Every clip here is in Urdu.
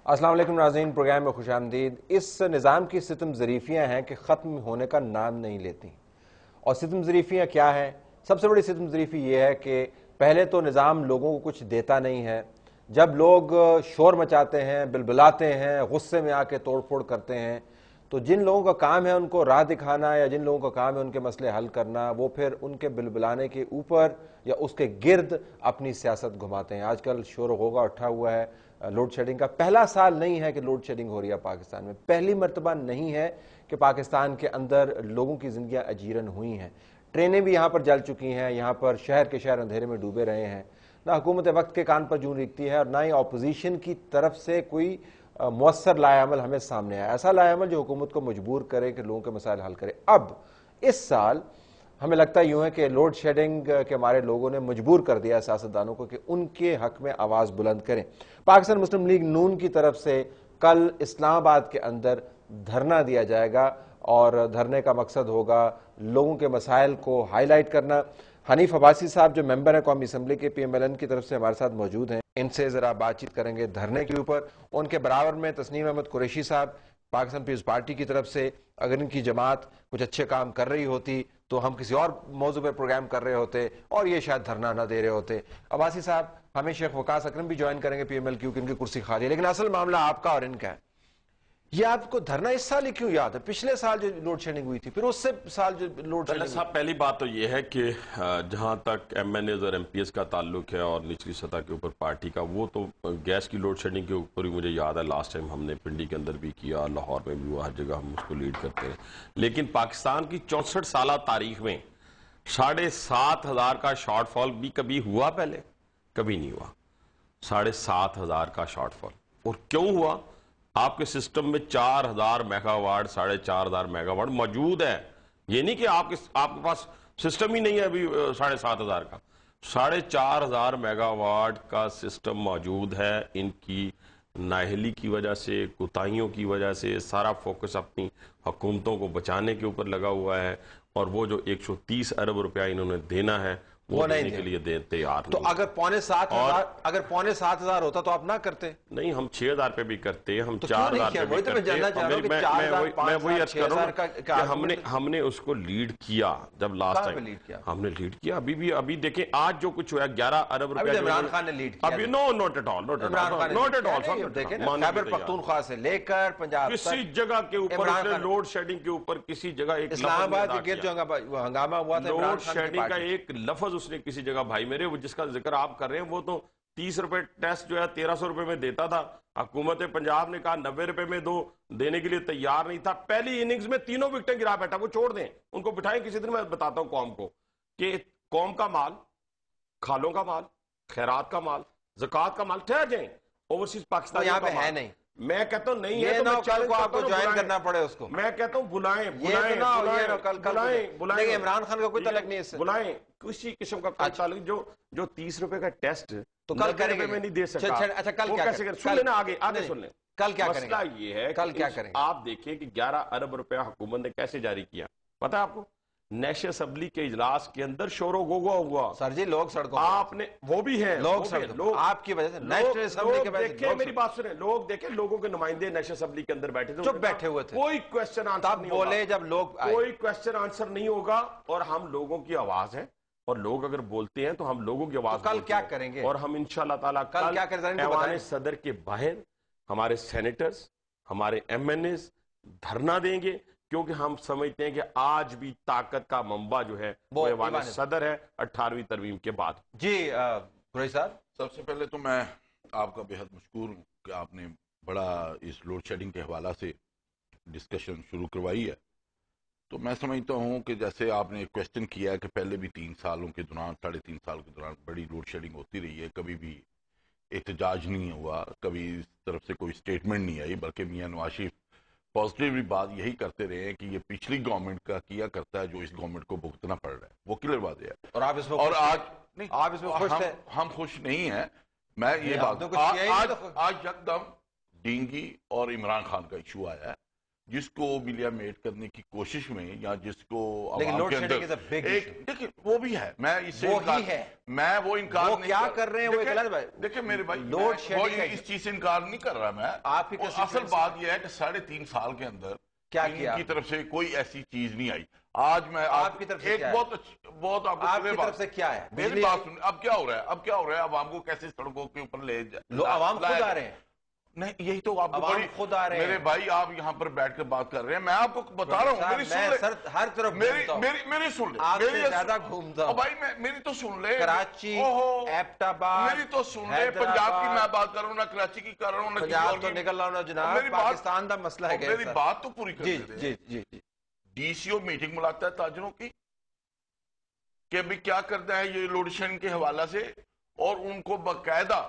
السلام علیکم ناظرین، پروگرام میں خوش آمدید۔ اس نظام کی ستم ظریفیاں ہیں کہ ختم ہونے کا نام نہیں لیتی۔ اور ستم ظریفیاں کیا ہیں؟ سب سے بڑی ستم ظریفی یہ ہے کہ پہلے تو نظام لوگوں کو کچھ دیتا نہیں ہے۔ جب لوگ شور مچاتے ہیں، بلبلاتے ہیں، غصے میں آ کے توڑ پھوڑ کرتے ہیں، تو جن لوگوں کا کام ہے ان کو راہ دکھانا یا جن لوگوں کا کام ہے ان کے مسئلے حل کرنا، وہ پھر ان کے بلبلانے کے اوپر یا اس کے گرد اپنی سیاست گھماتے ہیں۔ آج کل شور و غوغا اٹھا ہوا ہے لوڈ شیڈنگ کا۔ پہلا سال نہیں ہے کہ لوڈ شیڈنگ ہو رہی ہے پاکستان میں، پہلی مرتبہ نہیں ہے کہ پاکستان کے اندر لوگوں کی زندگیاں اجیرن ہوئی ہیں۔ ٹرینیں بھی یہاں پر جل چکی ہیں، یہاں پر شہر کے شہر اندھیرے میں ڈوبے رہے ہیں۔ نہ حکومت وقت کے کان پر جوں ریکھتی ہے اور نہ ہی اپوزیشن کی طرف سے کوئی مؤثر لائے عمل ہمیں سامنے آیا، ایسا لائے عمل جو حکومت کو مجبور کرے کہ لوگوں کے مسائل حل کرے۔ اب اس سال ہمیں لگتا یوں ہے کہ لوڈ شیڈنگ کے ہمارے لوگوں نے مجبور کر دیا سیاستدانوں کو کہ ان کے حق میں آواز بلند کریں۔ پاکستان مسلم لیگ نون کی طرف سے کل اسلام آباد کے اندر دھرنا دیا جائے گا اور دھرنے کا مقصد ہوگا لوگوں کے مسائل کو ہائی لائٹ کرنا۔ حنیف عباسی صاحب جو ممبر ہیں قومی اسمبلی کے پی ایم ایل این کی طرف سے ہمارے ساتھ موجود ہیں، ان سے ذرا بات چیت کریں گے دھرنے کے اوپر۔ ان کے برابر میں تسنیم احمد قریشی صاحب پاکستان پیپلز پارٹی کی طرف سے، اگر ان کی جماعت کچھ اچھے کام کر رہی ہوتی تو ہم کسی اور موضوع پر پروگرام کر رہے ہوتے اور یہ شاید دھرنا نہ دے رہے ہوتے۔ عباسی صاحب، ہمیں شیخ وقاص اکرم بھی جوائن کریں گے پی ایم ایل کیو کی، ان کی کرسی خالی ہے، لیکن اصل معاملہ آپ کا اور ان کا ہے۔ یہ آپ کو دھرنا اس سال ہی کیوں یاد ہے؟ پچھلے سال جو لوڈ شیڈنگ ہوئی تھی، پھر اس سے سال جو لوڈ شیڈنگ صاحب، پہلی بات تو یہ ہے کہ جہاں تک ایم این ایز اور ایم پی ایس کا تعلق ہے اور نچلی سطح کے اوپر پارٹی کا، وہ تو گیس کی لوڈ شیڈنگ کے اوپر ہی مجھے یاد ہے لاسٹ ٹائم ہم نے پنڈی کے اندر بھی کیا، لاہور میں بھی ہوا، ہر جگہ ہم اس کو لیڈ کرتے ہیں۔ لیکن پاکستان کی 64 سالہ تاریخ میں 7,500 کا شارٹ فال بھی کبھی ہوا؟ پہلے کبھی نہیں ہوا 7,500 کا شارٹ فال۔ اور کیوں ہوا؟ آپ کے سسٹم میں 4,000 میگا واٹ 4,500 میگا واٹ موجود ہے۔ یہ نہیں کہ آپ کے پاس سسٹم ہی نہیں ہے ابھی 7,500 کا۔ 4,500 میگا واٹ کا سسٹم موجود ہے۔ ان کی نااہلی کی وجہ سے، کوتاہیوں کی وجہ سے سارا فوکس اپنی حکومتوں کو بچانے کے اوپر لگا ہوا ہے، اور وہ جو 130 ارب روپیہ انہوں نے دینا ہے وہ دینے کے لیے تیار نہیں۔ تو اگر 6,500 ہوتا تو آپ نہ کرتے؟ نہیں، ہم 6,000 پہ بھی کرتے، ہم 4,000 پہ بھی کرتے۔ میں وہی عرض کر رہا ہوں کہ ہم نے اس کو لیڈ کیا جب لاسٹ ٹائم ہم نے لیڈ کیا۔ ابھی دیکھیں آج جو کچھ ہوا 11 ارب روپیہ عمران خان نے لیڈ کیا۔ ابھی note at all Khyber Pakhtunkhwa سے لے کر پنجاب کسی جگہ کے اوپر لوڈ شیڈنگ کے اوپر کسی جگہ ایک اسلام آباد کے گرد جو ہنگامہ ہوا تھا، لوڈ شیڈنگ کا ایک لفظ اس نے کسی جگہ، بھائی میرے جس کا ذکر آپ کر رہے ہیں، وہ تو 30 روپے ٹیسٹ جو ہے 1,300 روپے میں دیتا تھا۔ حکومت پنجاب نے کہا 90 روپے میں دو، دینے کے لیے تیار نہیں تھا۔ پہلی اننگز میں 3 وکٹیں گرا بیٹھا، وہ چھوڑ دیں، ان کو بٹھائیں کسی دن، میں بتاتا ہوں قوم کو کہ قوم کا مال، کھالوں کا مال، خیرات کا مال، زکوٰۃ کا مال ٹھہر جائیں، اوورسیز پاکستان یہاں پہ ہے نہیں۔ میں کہتا ہوں نہیں ہے تو میں چل کو آپ کو جوائن کرنا پڑے اس کو۔ میں کہتا ہوں بلائیں عمران خان کا کوئی تعلق نہیں اس سے، بلائیں کسی قسم کا کوئی تعلق۔ جو 30 روپے کا ٹیسٹ تو کل کریں گے میں نہیں دے سکتا۔ اچھا کل کیا کریں؟ سن لینا، آگے سن لیں۔ کل کیا کریں؟ مسئلہ یہ ہے کل کیا کریں؟ آپ دیکھیں کہ 11 ارب روپیہ حکومت نے کیسے جاری کیا، پتہ ہے آپ کو؟ نیشنل اسمبلی کے اجلاس کے اندر شور و غوغا ہوا۔ سر جی، لوگ سڑکوں آپ نے وہ بھی ہیں، لوگ آپ کی وجہ سے نیشنل اسمبلی کے بعد دیکھیں، میری بات سنیں، لوگ دیکھیں، لوگوں کے نمائندے نیشنل اسمبلی کے اندر بیٹھے تھے، چپ بیٹھے ہوئے تھے، کوئی کوسچن آنسر نہیں بولے جب لوگ کوئی کوسچن آنسر نہیں ہوگا، اور ہم لوگوں کی آواز ہے، اور لوگ اگر بولتے ہیں تو ہم لوگوں کی آواز کل کیا کریں گے؟ اور ہم انشاءاللہ تعالیٰ کل ایوان صدر کے باہر ہمارے سینیٹرز، ہمارے ایم این ایز دھرنا دیں گے، کیونکہ ہم سمجھتے ہیں کہ آج بھی طاقت کا منبع جو ہے وہ ایوان صدر ہے 18ویں ترمیم کے بعد۔ جی قریشی صاحب، سب سے پہلے تو میں آپ کا بہت مشکور ہوں کہ آپ نے بڑا اس لوڈ شیڈنگ کے حوالہ سے ڈسکشن شروع کروائی ہے۔ تو میں سمجھتا ہوں کہ جیسے آپ نے ایک کویسچن کیا ہے کہ پہلے بھی 3 سالوں کے دوران، 3.5 سال کے دوران بڑی لوڈ شیڈنگ ہوتی رہی ہے، کبھی بھی احتجاج نہیں ہوا، کبھی اس طرف سے کوئی سٹیٹمنٹ نہیں آئی، بلکہ میاں نواز شریف پازیٹیولی بات یہی کرتے رہے ہیں کہ یہ پچھلی گورنمنٹ کا کیا کرتا ہے جو اس گورنمنٹ کو بھگتنا پڑ رہا ہے، وہ کلیئر بات ہے۔ اور آپ اس میں آپ اس میں خوش تھے؟ ہم خوش نہیں ہیں۔ میں یہ بات آج یکدم ڈینگی اور عمران خان کا ایشو آیا ہے، جس کو ملیا میٹ کرنے کی کوشش میں یا جس کو عوام کے اندر دیکھیں وہ بھی ہے، میں اس سے میں وہ انکار نہیں کیا کر رہے ہیں، دیکھیں میرے بھائی وہ اس چیز سے انکار نہیں کر رہا میں، اصل بات یہ ہے کہ 3.5 سال کے اندر کیا کی طرف سے کوئی ایسی چیز نہیں آئی۔ آج میں آپ کی طرف سے کیا ہے؟ بہت آپ کی طرف سے کیا ہے؟ میری بات سنیں، اب کیا ہو رہا ہے عوام کو کیسے سڑکوں کے اوپر لے عوام خود آ رہے ہیں؟ نہیں، یہی تو آپ کو خود آ رہے ہیں میرے بھائی، آپ یہاں پر بیٹھ کے بات کر رہے ہیں، میں آپ کو بتا رہا ہوں، ہر طرف میری سن لے، آپ سے زیادہ گھومتا ہوں بھائی، میری تو سن لے، کراچی، ایبٹ آباد، میری تو سن لے، پنجاب کی میں بات کر رہا ہوں، نہ کراچی کی کر رہا ہوں، نہ پنجاب تو نکل رہا ہوں جناب، پاکستان دا مسئلہ ہے، میری بات تو پوری کر دے۔ جی ڈی سی او میٹنگ بلاتا ہے تاجروں کی کہ ابھی کیا کرنا ہے یہ لوڈ شیڈنگ کے حوالہ سے، اور ان کو باقاعدہ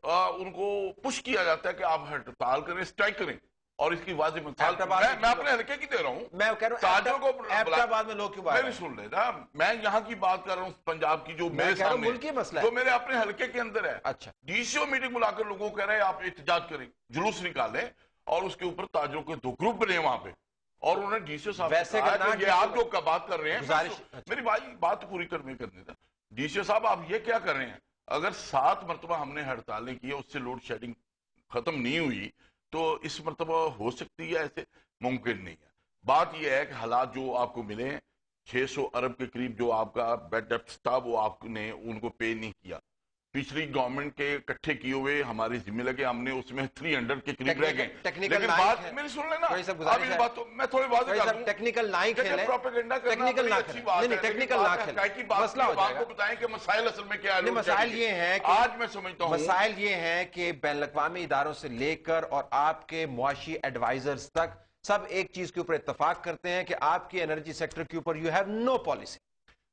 ان کو پش کیا جاتا ہے کہ آپ ہڑتال کریں، اسٹرائک کریں، اور اس کی واضح مثال میں اپنے حلقے کی دے رہا ہوں، میں کہہ رہا ہوں تاجروں کو ایبٹ آباد میں لوگ کیوں بات میری سن لے نا، میں یہاں کی بات کر رہا ہوں پنجاب کی، جو میرے سامنے ملکی مسئلہ جو میرے اپنے حلقے کے اندر ہے۔ اچھا، ڈی سی او میٹنگ بلا کر لوگوں کو کہہ رہے ہیں آپ احتجاج کریں، جلوس نکالیں، اور اس کے اوپر تاجروں کے 2 گروپ بنے وہاں پہ، اور انہوں نے ڈی سی او صاحب سے کہا کہ یہ آپ جو بات کر رہے ہیں، میری بھائی بات پوری کرنے تھا، ڈی سی او صاحب آپ یہ کیا کر رہے ہیں؟ اگر 7 مرتبہ ہم نے ہڑتالیں کی، اس سے لوڈ شیڈنگ ختم نہیں ہوئی، تو اس مرتبہ ہو سکتی ہے؟ ایسے ممکن نہیں ہے۔ بات یہ ہے کہ حالات جو آپ کو ملے، 600 ارب کے قریب جو آپ کا بیڈ ڈیپٹ تھا، وہ آپ نے ان کو پے نہیں کیا، پچھلی گورنمنٹ کے اکٹھے کیے ہوئے ہمارے ذمہ لگے، ہم نے اس میں 300 کے قریب رہ گئے، لیکن بات میری سن لینا، اب یہ بات میں تھوڑی واضح کر دوں، ٹیکنیکل نہ کھیلیں، پروپیگنڈا کرنا بڑی اچھی بات ہے، ٹیکنیکل نہ کھیلیں، حقائقی بات عوام کو بتائیں کہ مسائل اصل میں کیا ہے۔ مسائل یہ ہیں کہ آج میں سمجھتا ہوں مسائل یہ ہیں کہ بین الاقوامی اداروں سے لے کر اور آپ کے معاشی ایڈوائزرز تک سب ایک چیز کے اوپر اتفاق کرتے ہیں کہ آپ کی انرجی سیکٹر کے اوپر یو ہیو نو پالیسی۔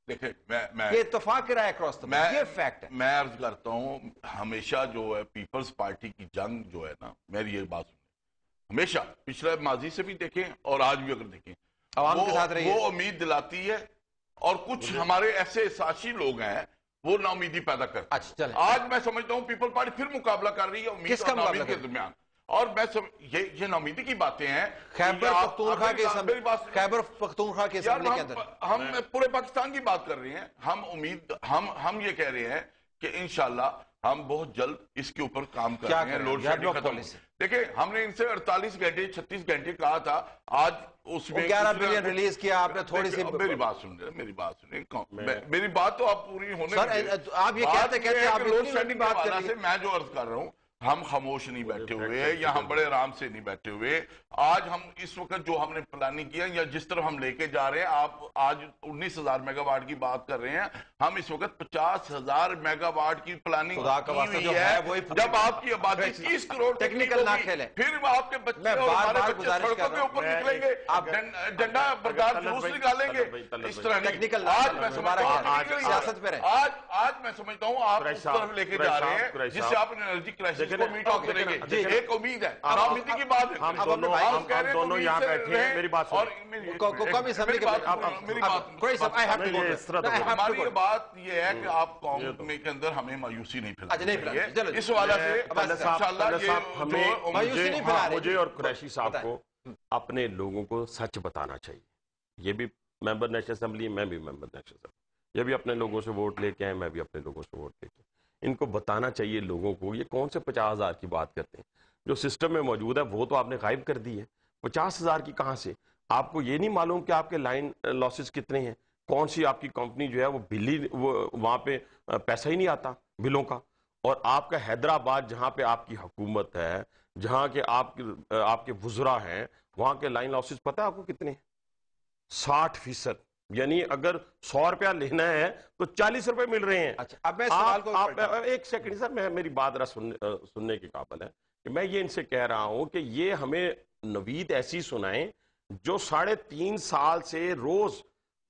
دیکھیں یہ اتفاق رہا ہے اکراس دا بورڈ، یہ فیکٹ ہے۔ میں عرض کرتا ہوں، ہمیشہ جو ہے پیپلز پارٹی کی جنگ جو ہے نا، میری یہ بات سنیں، ہمیشہ پچھلے ماضی سے بھی دیکھیں اور آج بھی اگر دیکھیں، عوام کے ساتھ رہی ہے، وہ امید دلاتی ہے، اور کچھ ہمارے ایسے سازشی لوگ ہیں وہ نا امیدی پیدا کرتے ہیں۔ آج میں سمجھتا ہوں پیپل پارٹی پھر مقابلہ کر رہی ہے امید اور نا امید کے درمیان، اور میں یہ نا امیدی کی باتیں ہیں۔ خیبر پختونخوا کے اسمبلی کے اندر ہم پورے پاکستان کی بات کر رہے ہیں، ہم یہ کہہ رہے ہیں کہ انشاءاللہ ہم بہت جلد اس کے اوپر کام کر رہے ہیں، لوڈ شیڈنگ ختم۔ دیکھیں ہم نے ان سے 48 گھنٹے 36 گھنٹے کہا تھا، آج اس میں 11 بلین ریلیز کیا آپ نے، تھوڑی سی میری بات سنیں، میری بات تو آپ پوری ہونے آپ یہ کہتے ہیں لوڈ شیڈنگ کے حوالے سے میں جو عرض کر رہا ہوں، ہم خاموش نہیں بیٹھے ہوئے یا ہم بڑے آرام سے نہیں بیٹھے ہوئے۔ آج ہم اس وقت جو ہم نے پلاننگ کیا یا جس طرح ہم لے کے جا رہے ہیں، آپ آج 19,000 میگا واٹ کی بات کر رہے ہیں، ہم اس وقت 50,000 میگا واٹ کی پلاننگ کی ہوئی ہے۔ جب آپ کی آبادی 30 کروڑ ٹیکنیکل نہ کھیلیں، پھر آپ کے بچے اور ہمارے بچے سڑکوں کے اوپر نکلیں گے، ڈنڈا بردار جلوس نکالیں گے، اس طرح نہیں۔ آج میں سمجھتا ہوں آپ اس طرف لے کے جا رہے ہیں جس سے آپ انرجی کرائسس کو میٹ آؤٹ کریں گے۔ ایک امید ہے، امیدی کی بات ہے، ہم دونوں یہاں بیٹھے ہیں، میری بات ہماری بات یہ ہے کہ آپ قوم کے اندر ہمیں مایوسی نہیں پھیلانی، اس حوالے سے مجھے اور قریشی صاحب کو اپنے لوگوں کو سچ بتانا چاہیے۔ یہ بھی ممبر نیشنل اسمبلی، میں بھی ممبر نیشنل اسمبلی، یہ بھی اپنے لوگوں سے ووٹ لے کے آئے، میں بھی اپنے لوگوں سے ووٹ لے کے، ان کو بتانا چاہیے لوگوں کو، یہ کون سے 50,000 کی بات کرتے ہیں، جو سسٹم میں موجود ہے وہ تو آپ نے غائب کر دی ہے، 50,000 کی کہاں سے؟ آپ کو یہ نہیں معلوم کہ آپ کے لائن لاسز کتنے ہیں، کون سی آپ کی کمپنی جو ہے وہ بلی وہاں پہ پیسہ ہی نہیں آتا بلوں کا، اور آپ کا حیدرآباد جہاں پہ آپ کی حکومت ہے، جہاں کے آپ کے وزراء ہیں، وہاں کے لائن لاسز پتہ ہے آپ کو کتنے ہیں؟ 60%، یعنی اگر 100 روپیہ لینا ہے تو 40 روپے مل رہے ہیں۔ اب میں سوال کو ایک سیکنڈ سر، میری بات سننے کے قابل ہے کہ میں یہ ان سے کہہ رہا ہوں کہ یہ ہمیں نوید ایسی سنائیں جو 3.5 سال سے روز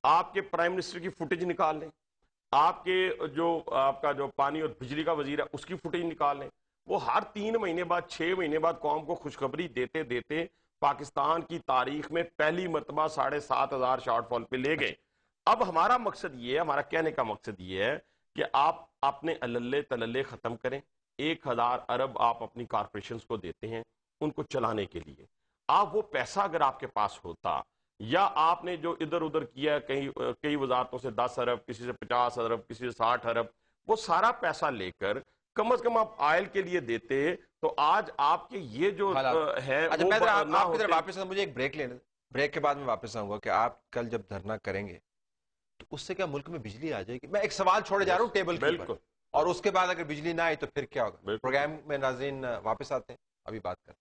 آپ کے پرائم منسٹر کی فوٹیج نکال لیں، آپ کا جو پانی اور بجلی کا وزیر ہے اس کی فوٹیج نکال لیں، وہ ہر 3 مہینے بعد 6 مہینے بعد قوم کو خوشخبری دیتے دیتے پاکستان کی تاریخ میں پہلی مرتبہ 7,500 شارٹ فال پہ لے گئے۔ اب ہمارا مقصد یہ ہے، ہمارا کہنے کا مقصد یہ ہے کہ آپ اپنے عللے تللے ختم کریں۔ 1,000 ارب آپ اپنی کارپوریشنز کو دیتے ہیں ان کو چلانے کے لیے، آپ وہ پیسہ اگر آپ کے پاس ہوتا، یا آپ نے جو ادھر ادھر کیا کئی وزارتوں سے 10 ارب، کسی سے 50 ارب، کسی سے 60 ارب، وہ سارا پیسہ لے کر کم از کم آپ آئل کے لیے دیتے تو آج آپ کے یہ جو ہے اچھا وہ میں نہ آپ کی طرف ہوتے۔ واپس مجھے ایک بریک لینے، بریک کے بعد میں واپس آؤں گا کہ آپ کل جب دھرنا کریں گے تو اس سے کیا ملک میں بجلی آ جائے گی؟ میں ایک سوال چھوڑے جا رہا ہوں ٹیبل کے اوپر، اور اس کے بعد اگر بجلی نہ آئی تو پھر کیا ہوگا؟ بالکل۔ پروگرام میں ناظرین واپس آتے ہیں، ابھی بات کریں۔